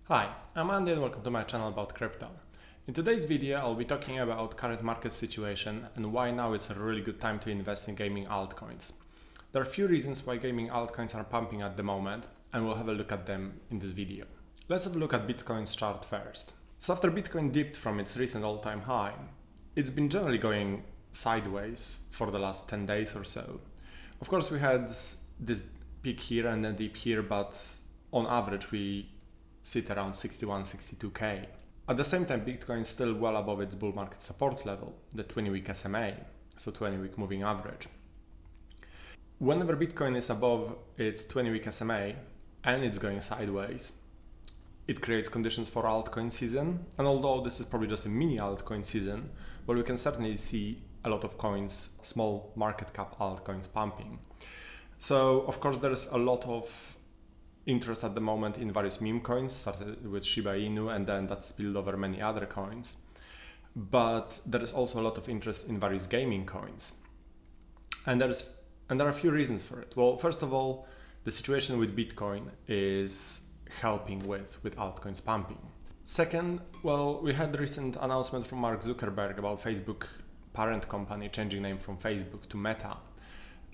Hi, I'm Andy and welcome to my channel about crypto. In today's video, I'll be talking about current market situation and why now it's a really good time to invest in gaming altcoins. There are a few reasons why gaming altcoins are pumping at the moment, and we'll have a look at them in this video. Let's have a look at Bitcoin's chart first. So after Bitcoin dipped from its recent all-time high, it's been generally going sideways for the last 10 days or so. Of course, we had this peak here and then dip here, but on average we sit around 61-62k. At the same time, Bitcoin is still well above its bull market support level, the 20-week SMA, so 20-week moving average. Whenever Bitcoin is above its 20-week SMA and it's going sideways, it creates conditions for altcoin season. And although this is probably just a mini altcoin season, well, we can certainly see a lot of coins, small market cap altcoins pumping. So of course there's a lot of interest at the moment in various meme coins, started with Shiba Inu and then that spilled over many other coins. But there is also a lot of interest in various gaming coins. And there are a few reasons for it. Well, first of all, the situation with Bitcoin is helping with altcoins pumping. Second, well, we had a recent announcement from Mark Zuckerberg about Facebook parent company changing name from Facebook to Meta.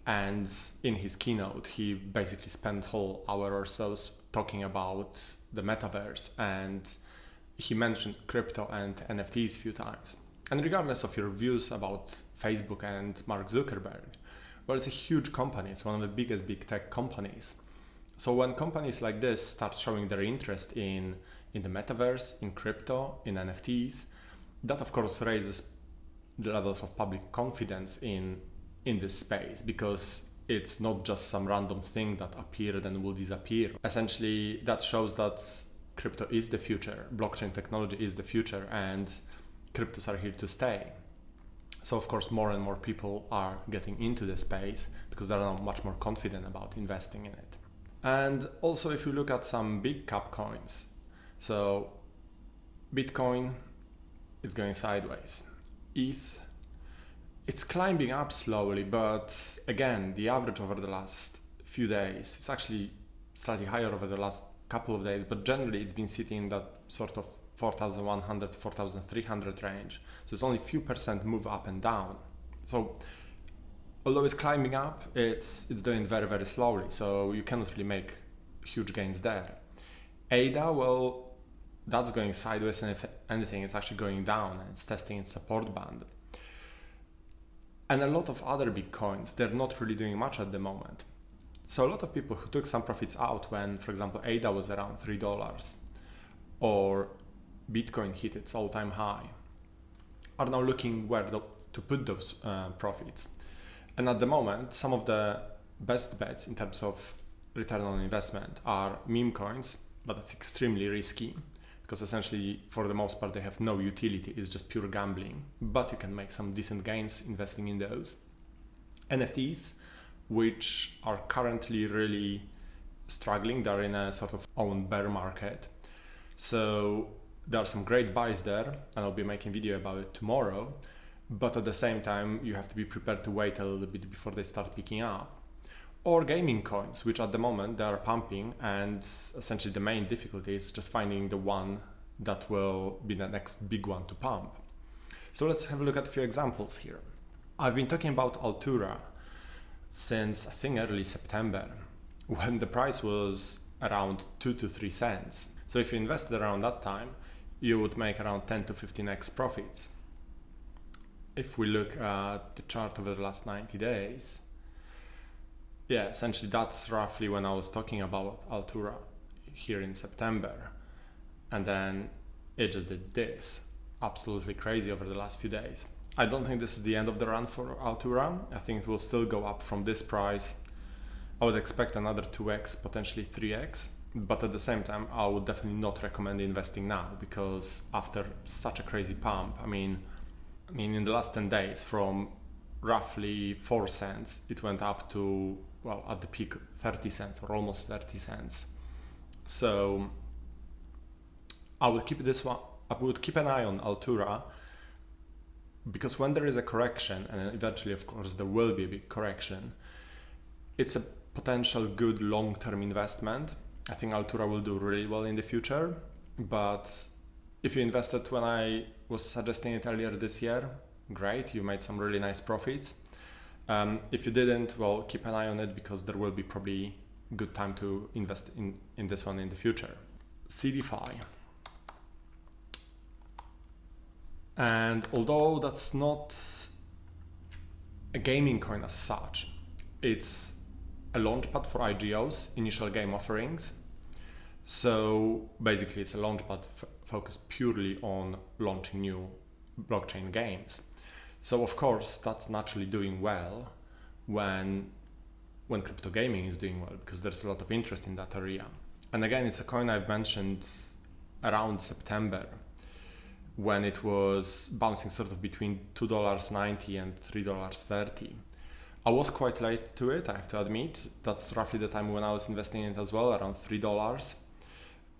And in his keynote, he basically spent a whole hour or so talking about the Metaverse, and he mentioned crypto and NFTs a few times. And regardless of your views about Facebook and Mark Zuckerberg, well, it's a huge company. It's one of the biggest big tech companies. So when companies like this start showing their interest in the Metaverse, in crypto, in NFTs, that of course raises the levels of public confidence in this space, because it's not just some random thing that appeared and will disappear. Essentially, that shows that crypto is the future, blockchain technology is the future, and cryptos are here to stay. So of course, more and more people are getting into the space because they're now much more confident about investing in it. And also, if you look at some big cap coins, so Bitcoin is going sideways. ETH, it's climbing up slowly, but again, the average over the last few days, it's actually slightly higher over the last couple of days, but generally it's been sitting in that sort of 4,100, 4,300 range. So it's only a few percent move up and down. So although it's climbing up, it's doing very, very slowly. So you cannot really make huge gains there. ADA, well, that's going sideways, and if anything, it's actually going down and it's testing its support band. And a lot of other big coins, they're not really doing much at the moment. So a lot of people who took some profits out when, for example, ADA was around $3 or Bitcoin hit its all-time high, are now looking where to put those profits. And at the moment, some of the best bets in terms of return on investment are meme coins, but that's extremely risky, because essentially, for the most part, they have no utility. It's just pure gambling, but you can make some decent gains investing in those. NFTs, which are currently really struggling, they're in a sort of own bear market. So there are some great buys there, and I'll be making a video about it tomorrow. But at the same time, you have to be prepared to wait a little bit before they start picking up. Or gaming coins, which at the moment they are pumping, and essentially the main difficulty is just finding the one that will be the next big one to pump. So let's have a look at a few examples here. I've been talking about Altura since I think early September, when the price was around 2 to 3 cents. So if you invested around that time, you would make around 10 to 15x profits. If we look at the chart over the last 90 days, yeah, essentially that's roughly when I was talking about Altura here in September. And then it just did this, absolutely crazy over the last few days. I don't think this is the end of the run for Altura. I think it will still go up from this price. I would expect another 2x, potentially 3x. But at the same time, I would definitely not recommend investing now, because after such a crazy pump, I mean, in the last 10 days, from roughly 4 cents, it went up to, well, at the peak 30 cents or almost 30 cents. So I would keep an eye on Altura, because when there is a correction, and eventually of course there will be a big correction, it's a potential good long-term investment. I think Altura will do really well in the future. But if you invested when I was suggesting it earlier this year, great, you made some really nice profits. If you didn't, well, keep an eye on it, because there will be probably good time to invest in this one in the future. CDFI. And although that's not a gaming coin as such, it's a launchpad for IGOs, initial game offerings. So basically it's a launchpad focused purely on launching new blockchain games. So of course that's naturally doing well when crypto gaming is doing well, because there's a lot of interest in that area. And again, it's a coin I've mentioned around September, when it was bouncing sort of between $2.90 and $3.30. I was quite late to it, I have to admit. That's roughly the time when I was investing in it as well, around $3.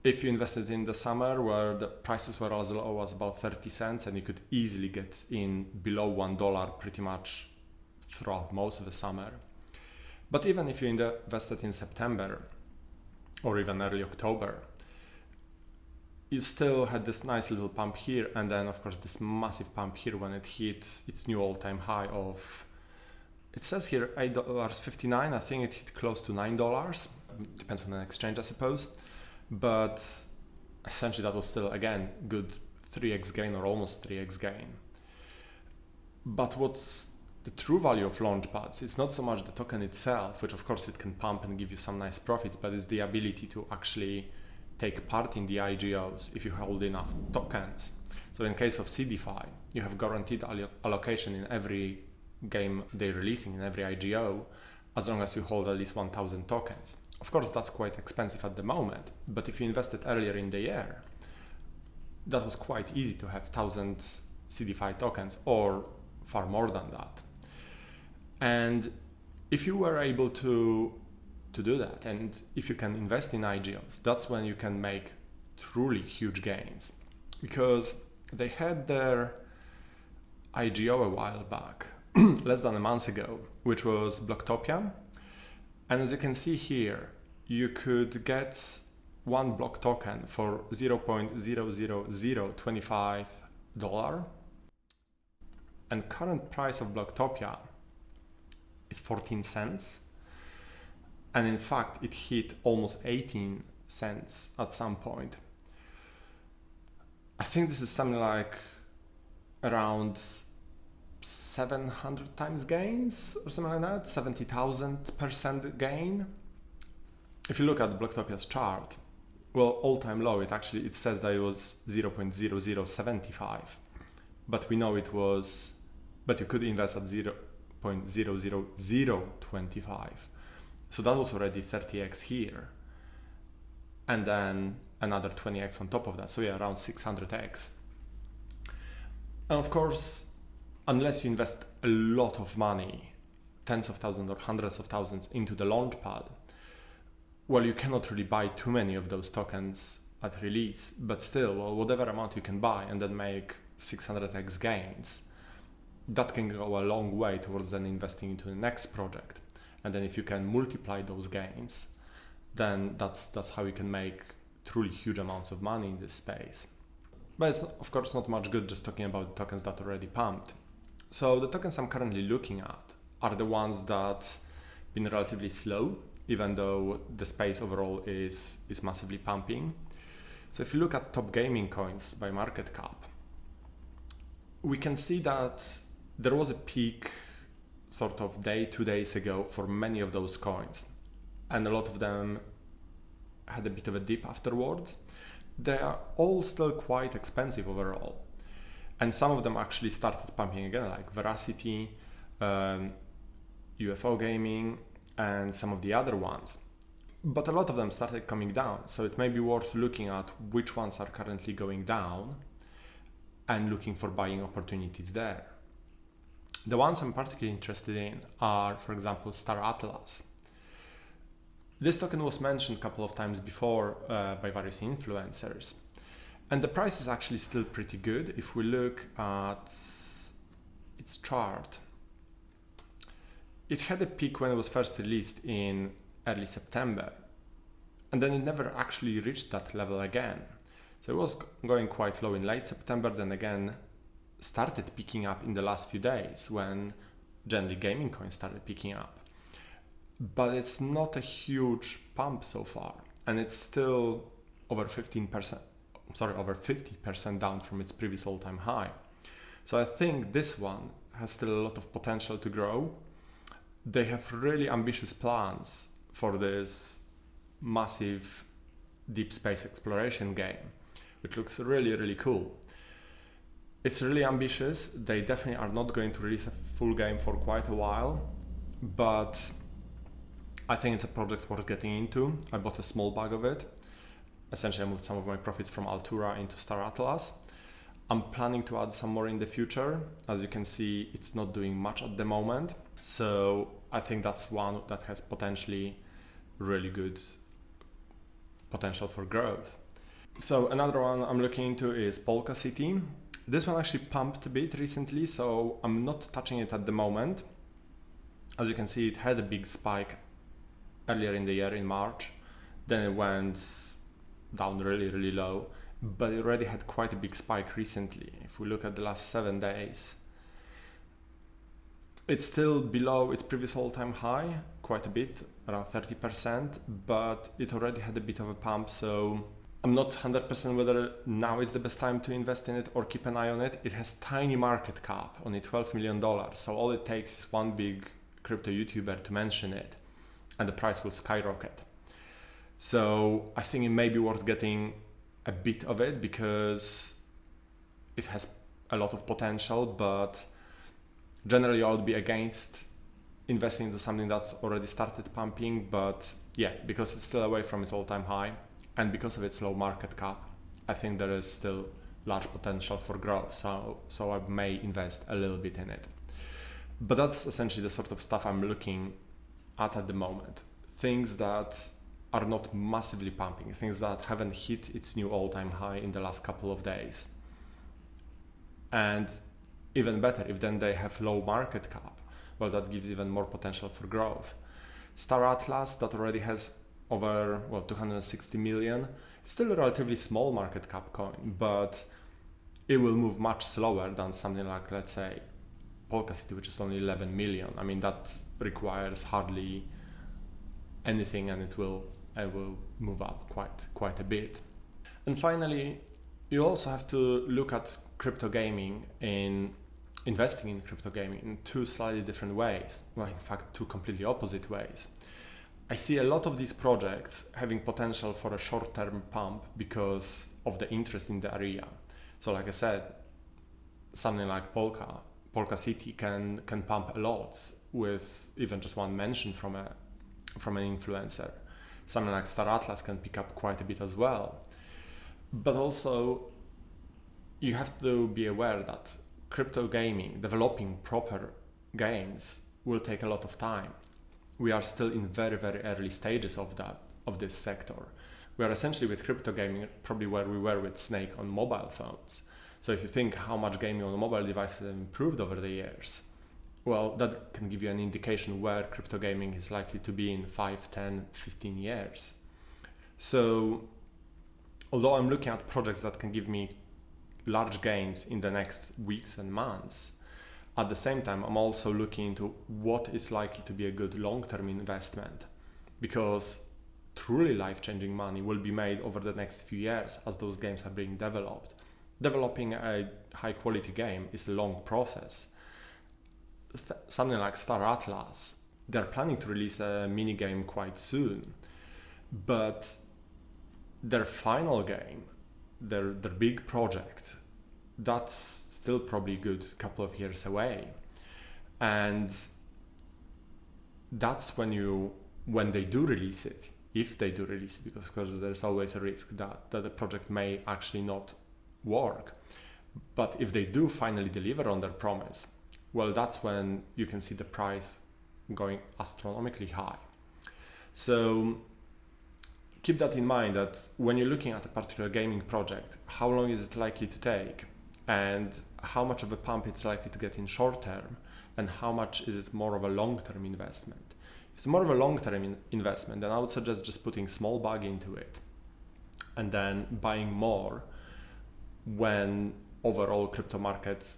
If you invested in the summer, where the prices were as low as about 30 cents, and you could easily get in below $1 pretty much throughout most of the summer. But even if you invested in September or even early October, you still had this nice little pump here, and then of course this massive pump here when it hit its new all-time high of, it says here $8.59. I think it hit close to $9. Depends on the exchange, I suppose. But essentially that was still, again, good 3x gain, or almost 3x gain. But what's the true value of launchpads? It's not so much the token itself, which of course it can pump and give you some nice profits, but it's the ability to actually take part in the IGOs if you hold enough tokens. So in case of CDFI, you have guaranteed allocation in every game they're releasing, in every IGO, as long as you hold at least 1,000 tokens. Of course, that's quite expensive at the moment, but if you invested earlier in the year, that was quite easy to have 1,000 CDFI tokens, or far more than that. And if you were able to do that, and if you can invest in IGOs, that's when you can make truly huge gains, because they had their IGO a while back, less than a month ago, which was Blocktopia. And as you can see here, you could get one block token for $0.00025, and current price of Blocktopia is 14 cents. And in fact, it hit almost 18 cents at some point. I think this is something like around 700 times gains or something like that, 70,000% gain. If you look at Blocktopia's chart, well, all-time low, it says that it was 0.0075, but we know it was, but you could invest at 0.00025. So that was already 30x here, and then another 20x on top of that. So yeah, around 600x. And of course, unless you invest a lot of money, tens of thousands or hundreds of thousands into the launchpad, well, you cannot really buy too many of those tokens at release, but still, well, whatever amount you can buy and then make 600x gains, that can go a long way towards then investing into the next project. And then if you can multiply those gains, then that's how you can make truly huge amounts of money in this space. But it's of course not much good just talking about the tokens that already pumped. So the tokens I'm currently looking at are the ones that been relatively slow, even though the space overall is massively pumping. So if you look at top gaming coins by market cap, we can see that there was a peak sort of 2 days ago for many of those coins, and a lot of them had a bit of a dip afterwards. They are all still quite expensive overall, and some of them actually started pumping again, like Veracity, UFO Gaming, and some of the other ones. But a lot of them started coming down, so it may be worth looking at which ones are currently going down and looking for buying opportunities there. The ones I'm particularly interested in are, for example, Star Atlas. This token was mentioned a couple of times before by various influencers, and the price is actually still pretty good. If we look at its chart, it had a peak when it was first released in early September, and then it never actually reached that level again. So it was going quite low in late September, then again started picking up in the last few days when generally gaming coins started picking up. But it's not a huge pump so far, and it's still over 50% down from its previous all-time high. So I think this one has still a lot of potential to grow. They have really ambitious plans for this massive deep space exploration game, which looks really, really cool. It's really ambitious. They definitely are not going to release a full game for quite a while, but I think it's a project worth getting into. I bought a small bag of it. Essentially, I moved some of my profits from Altura into Star Atlas. I'm planning to add some more in the future. As you can see, it's not doing much at the moment. So I think that's one that has potentially really good potential for growth. So another one I'm looking into is Polka City. This one actually pumped a bit recently, so I'm not touching it at the moment. As you can see, it had a big spike earlier in the year in March. Then it went down really, really low, but it already had quite a big spike recently. If we look at the last 7 days, it's still below its previous all-time high, quite a bit, around 30%, but it already had a bit of a pump, so I'm not 100% whether now is the best time to invest in it or keep an eye on it. It has tiny market cap, only $12 million, so all it takes is one big crypto YouTuber to mention it, and the price will skyrocket. So I think it may be worth getting a bit of it because it has a lot of potential, but generally I would be against investing into something that's already started pumping. But yeah, because it's still away from its all-time high and because of its low market cap, I think there is still large potential for growth. So I may invest a little bit in it. But that's essentially the sort of stuff I'm looking at the moment. Things that are not massively pumping, things that haven't hit its new all-time high in the last couple of days. And even better, if then they have low market cap, well, that gives even more potential for growth. Star Atlas, that already has over 260 million, it's still a relatively small market cap coin, but it will move much slower than something like, let's say, Polka City, which is only 11 million. I mean, that requires hardly anything, and it will move up quite a bit. And finally, you also have to look at crypto gaming in investing in crypto gaming in two slightly different ways. Well, in fact, two completely opposite ways. I see a lot of these projects having potential for a short-term pump because of the interest in the area. So like I said, something like Polka City can pump a lot with even just one mention from an influencer. Something like Star Atlas can pick up quite a bit as well. But also, you have to be aware that crypto gaming, developing proper games, will take a lot of time. We are still in very, very early stages of this sector. We are essentially with crypto gaming probably where we were with Snake on mobile phones. So if you think how much gaming on mobile devices have improved over the years, well, that can give you an indication where crypto gaming is likely to be in 5, 10, 15 years. So although I'm looking at projects that can give me large gains in the next weeks and months, at the same time, I'm also looking into what is likely to be a good long-term investment, because truly life-changing money will be made over the next few years as those games are being developed. Developing a high-quality game is a long process. Something like Star Atlas, they're planning to release a mini game quite soon, but their final game, their big project, that's still probably a good couple of years away. And that's when they do release it, if they do release it, because of course there's always a risk that the project may actually not work. But if they do finally deliver on their promise, well, that's when you can see the price going astronomically high. So keep that in mind, that when you're looking at a particular gaming project, how long is it likely to take, and how much of a pump it's likely to get in short term, and how much is it more of a long-term investment. If it's more of a long-term investment, then I would suggest just putting small bag into it and then buying more when overall crypto market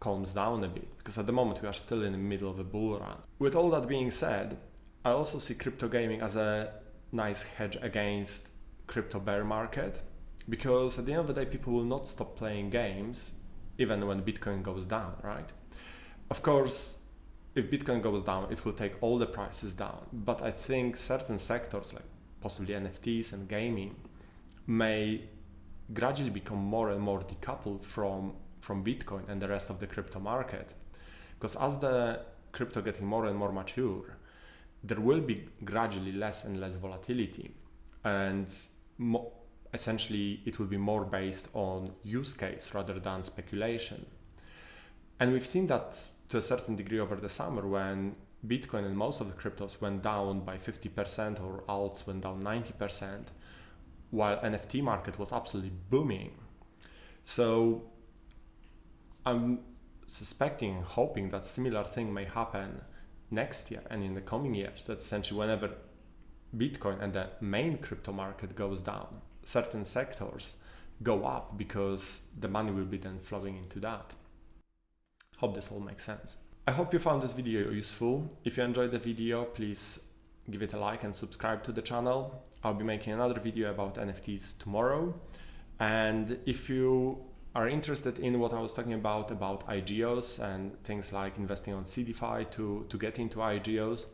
calms down a bit, because at the moment we are still in the middle of a bull run. With all that being said, I also see crypto gaming as a nice hedge against crypto bear market, because at the end of the day people will not stop playing games even when Bitcoin goes down, right? Of course, if Bitcoin goes down, it will take all the prices down, but I think certain sectors like possibly NFTs and gaming may gradually become more and more decoupled from Bitcoin and the rest of the crypto market, because as the crypto getting more and more mature, there will be gradually less and less volatility, and essentially it will be more based on use case rather than speculation. And we've seen that to a certain degree over the summer, when Bitcoin and most of the cryptos went down by 50% or alts went down 90%, while NFT market was absolutely booming. So I'm suspecting and hoping that similar thing may happen next year and in the coming years. That essentially whenever Bitcoin and the main crypto market goes down, certain sectors go up because the money will be then flowing into that. Hope this all makes sense. I hope you found this video useful. If you enjoyed the video, please give it a like and subscribe to the channel. I'll be making another video about NFTs tomorrow. And if you are interested in what I was talking about IGOs and things like investing on CDFI to get into IGOs,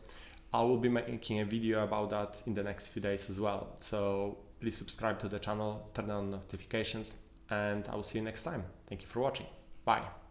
I will be making a video about that in the next few days as well. So please subscribe to the channel, turn on notifications, and I will see you next time. Thank you for watching. Bye.